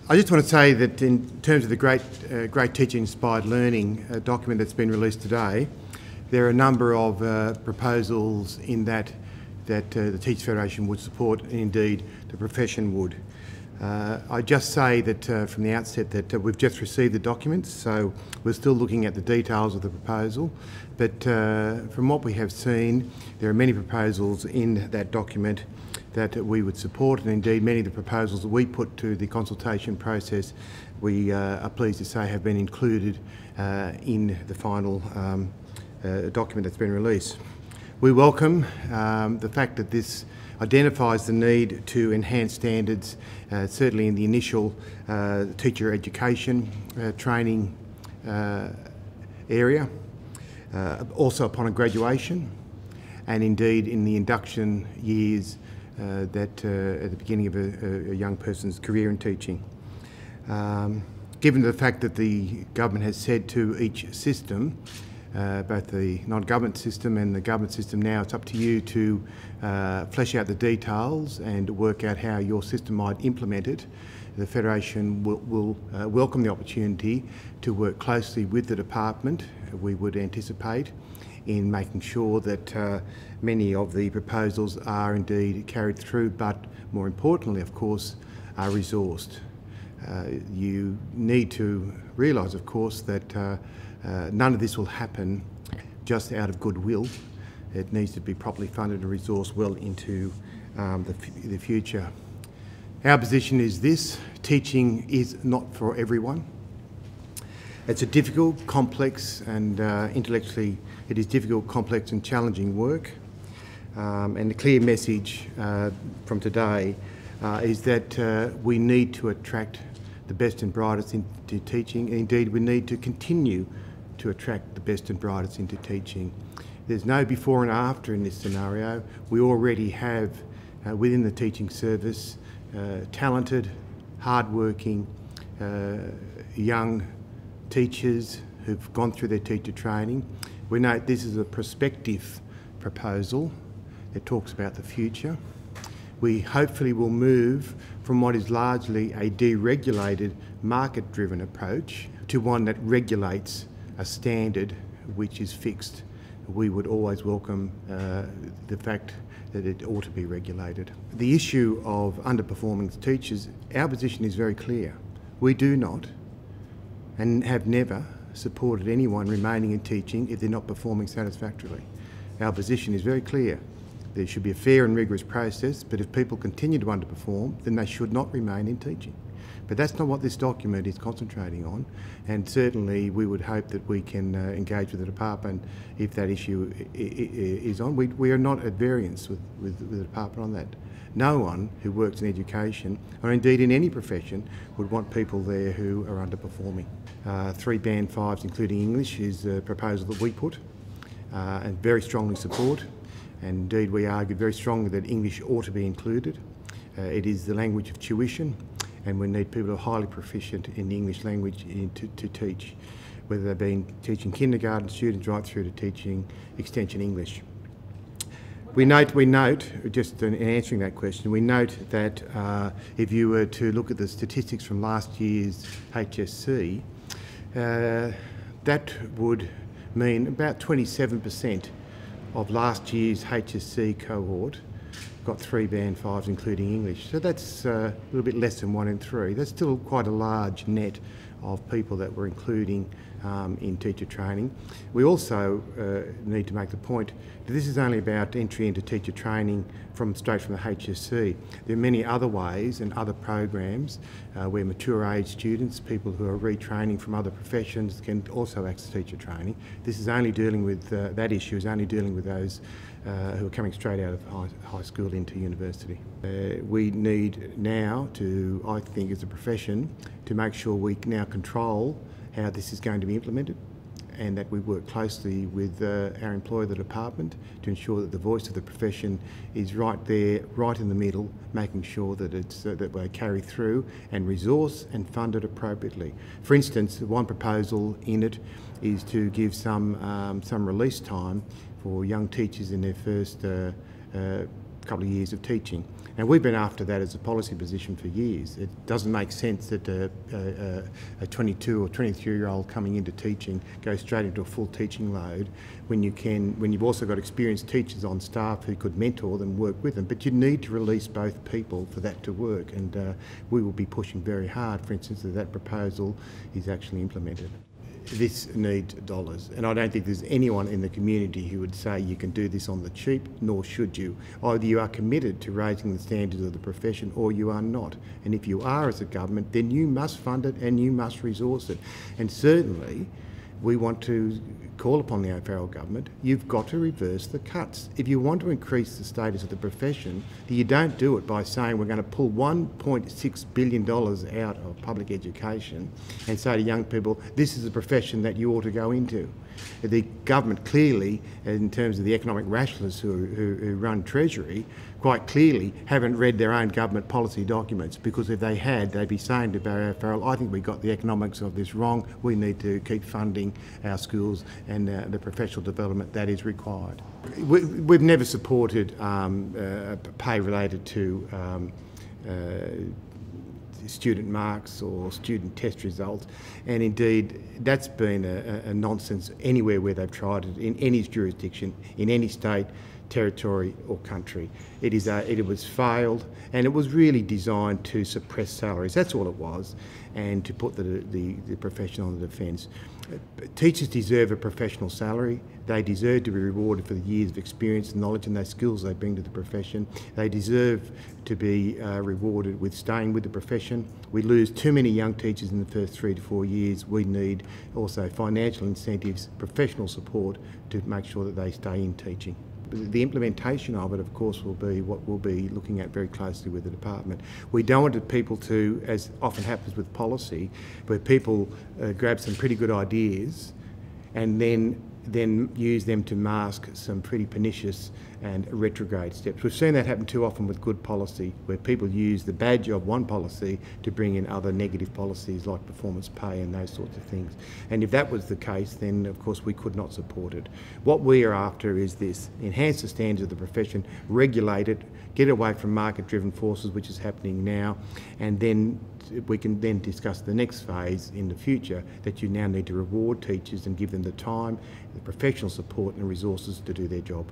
I just want to say that in terms of the Great Teaching Inspired Learning document that's been released today, there are a number of proposals in that the Teachers Federation would support, and indeed the profession would. I just say that from the outset that we've just received the documents, so we're still looking at the details of the proposal, but from what we have seen, there are many proposals in that document that we would support, and indeed many of the proposals that we put to the consultation process, we are pleased to say have been included in the final document that's been released. We welcome the fact that this identifies the need to enhance standards, certainly in the initial teacher education training area, also upon a graduation, and indeed in the induction years at the beginning of a young person's career in teaching. Given the fact that the government has said to each system, both the non-government system and the government system now, it's up to you to flesh out the details and work out how your system might implement it. The Federation will welcome the opportunity to work closely with the department, we would anticipate, in making sure that many of the proposals are indeed carried through, but more importantly, of course, are resourced. You need to realise, of course, that none of this will happen just out of goodwill. It needs to be properly funded and resourced well into the future. Our position is this: teaching is not for everyone. It's a difficult, complex and intellectually it is difficult, complex and challenging work. And the clear message from today is that we need to attract the best and brightest into teaching, and indeed we need to continue to attract the best and brightest into teaching. There's no before and after in this scenario. We already have within the teaching service talented, hard-working young teachers who've gone through their teacher training. We note this is a prospective proposal that talks about the future. We hopefully will move from what is largely a deregulated, market-driven approach to one that regulates a standard which is fixed. We would always welcome the fact that it ought to be regulated. The issue of underperforming teachers, our position is very clear. We do not and have never supported anyone remaining in teaching if they're not performing satisfactorily. Our position is very clear. There should be a fair and rigorous process, but if people continue to underperform, then they should not remain in teaching. But that's not what this document is concentrating on, and certainly we would hope that we can engage with the department if that issue is on. We are not at variance with the department on that. No one who works in education, or indeed in any profession, would want people there who are underperforming. 3 Band 5s, including English, is a proposal that we put and very strongly support. And indeed we argue very strongly that English ought to be included. It is the language of tuition, and we need people who are highly proficient in the English language to teach, whether they've been teaching kindergarten students right through to teaching extension English. We note, just in answering that question, we note that if you were to look at the statistics from last year's HSC, that would mean about 27% of last year's HSC cohort got 3 Band 5s, including English. So that's a little bit less than 1 in 3. That's still quite a large net of people that we're including in teacher training. We also need to make the point that this is only about entry into teacher training straight from the HSC. There are many other ways and other programs where mature age students, people who are retraining from other professions, can also access teacher training. This is only dealing with, that issue is only dealing with those who are coming straight out of high school into university. We need now to, I think as a profession, to make sure we now control how this is going to be implemented, and that we work closely with our employer, the department, to ensure that the voice of the profession is right there, right in the middle, making sure that it's that we carry through and resource and fund it appropriately. For instance, one proposal in it is to give some release time for young teachers in their first couple of years of teaching. And we've been after that as a policy position for years. It doesn't make sense that a 22 or 23-year-old coming into teaching goes straight into a full teaching load when you've also got experienced teachers on staff who could mentor them, work with them. But you need to release both people for that to work, and we will be pushing very hard, for instance, that proposal is actually implemented. This needs dollars, and I don't think there's anyone in the community who would say you can do this on the cheap, nor should you. Either you are committed to raising the standards of the profession or you are not. And if you are as a government, then you must fund it and you must resource it. And certainly we want to call upon the AFL government, you've got to reverse the cuts. If you want to increase the status of the profession, you don't do it by saying we're going to pull $1.6 billion out of public education and say to young people, this is a profession that you ought to go into. The government clearly, in terms of the economic rationalists who run Treasury, quite clearly haven't read their own government policy documents, because if they had, they'd be saying to Barry O'Farrell, I think we got the economics of this wrong, we need to keep funding our schools and the professional development that is required. We've never supported pay related to student marks or student test results, and indeed that's been a nonsense anywhere where they've tried it, in any jurisdiction, in any state, territory or country. It was failed, and it was really designed to suppress salaries. That's all it was, and to put the profession on the defence. Teachers deserve a professional salary. They deserve to be rewarded for the years of experience, knowledge and those skills they bring to the profession. They deserve to be rewarded with staying with the profession. We lose too many young teachers in the first 3 to 4 years. We need also financial incentives, professional support to make sure that they stay in teaching. The implementation of it, of course, will be what we'll be looking at very closely with the department. We don't want people to, as often happens with policy, where people grab some pretty good ideas and then use them to mask some pretty pernicious and retrograde steps. We've seen that happen too often with good policy, where people use the badge of one policy to bring in other negative policies like performance pay and those sorts of things. And if that was the case, then of course we could not support it. What we are after is this: enhance the standards of the profession, regulate it, get away from market-driven forces, which is happening now, and then we can then discuss the next phase in the future, that you now need to reward teachers and give them the time, the professional support and resources to do their job.